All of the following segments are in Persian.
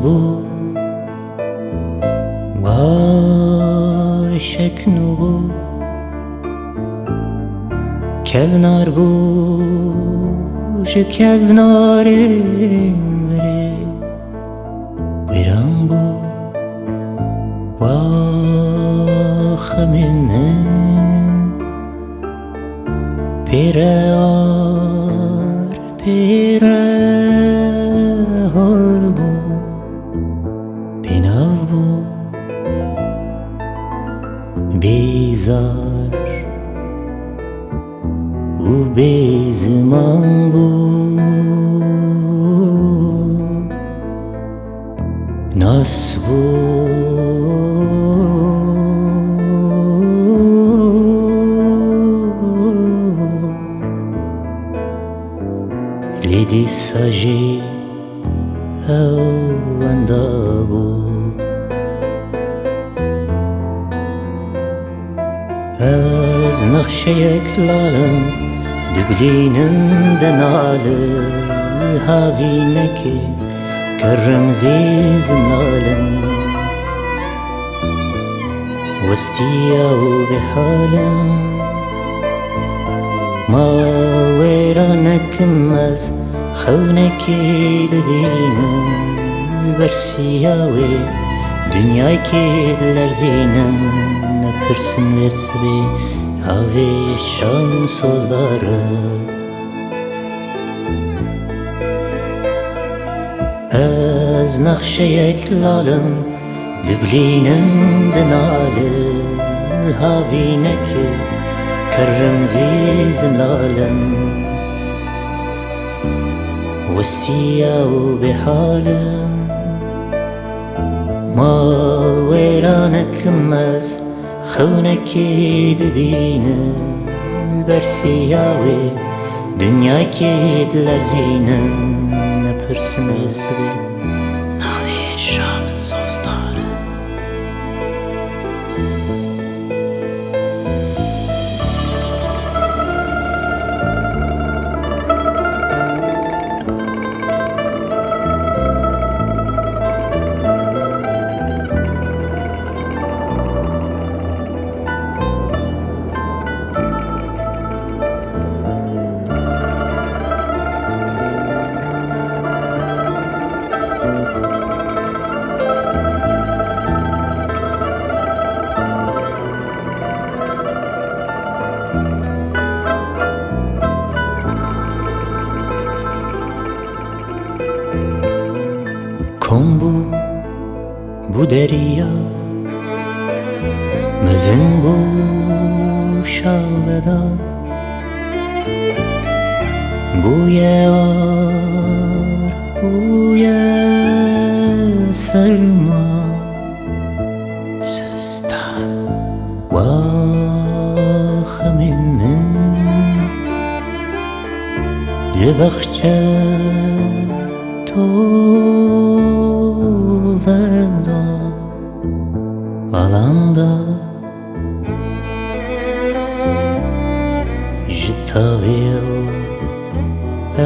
بو شکنو بو کلنار بو کلناره ویران بو خمینه پیره هار بو پیناو بو بیزار و بیزمان بو ناس بو لیدی ساجی او اندا بو از نقشه یک لالم دبلینم دناله هاوی نکی کرم زیزم نالم وستیا و بحالم ما ویرانکم از خونکی دبینم برسیاوی دنیای که لرزینم نپرسم رسبی هاوی شام سوزداره از نقشه یک لالم دبلینم دناله هاوی نکی کرم زیزم لالم وستیا و بحالم مال ویرانکم از خونکی دبینم برسیاوی دنیای که لرزینم نپرسم رسبی ناوی شام سوزداره کن بو دریا مزن بو شاودا بوی آر بوی سرما سستان و خمینه لبخچه تو verda alanda jitavio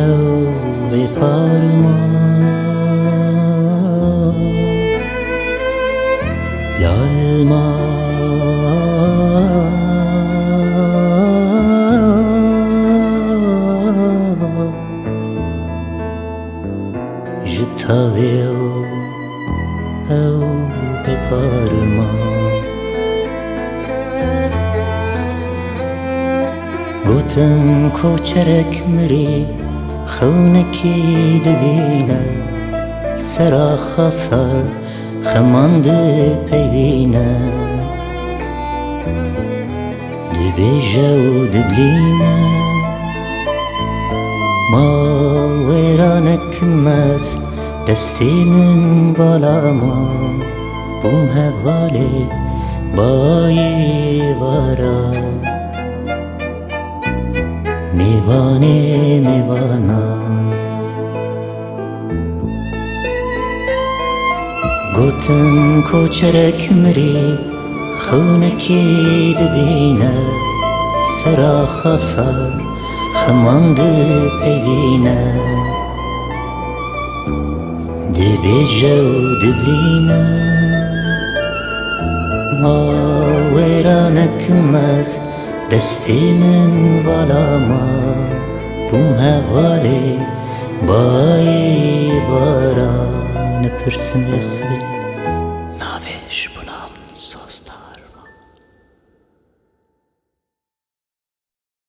eu be parma yalma jitavio او بپارما گوتم کوچرک مری خونکی دبینه سرا خسر خماند پیوینه دبیجه و دبلینه ما ویرانکم از دستی من بالا ما بوم هوالی بایی وارا میوانی میوانا گوتن کوچرک مری خونکی دبینه سرا خسر خماند پیوینه دبیجه و دبلینه ما ویرانکم از دستی من والا ما بوم هوالی بای وارا نپرسم یسوی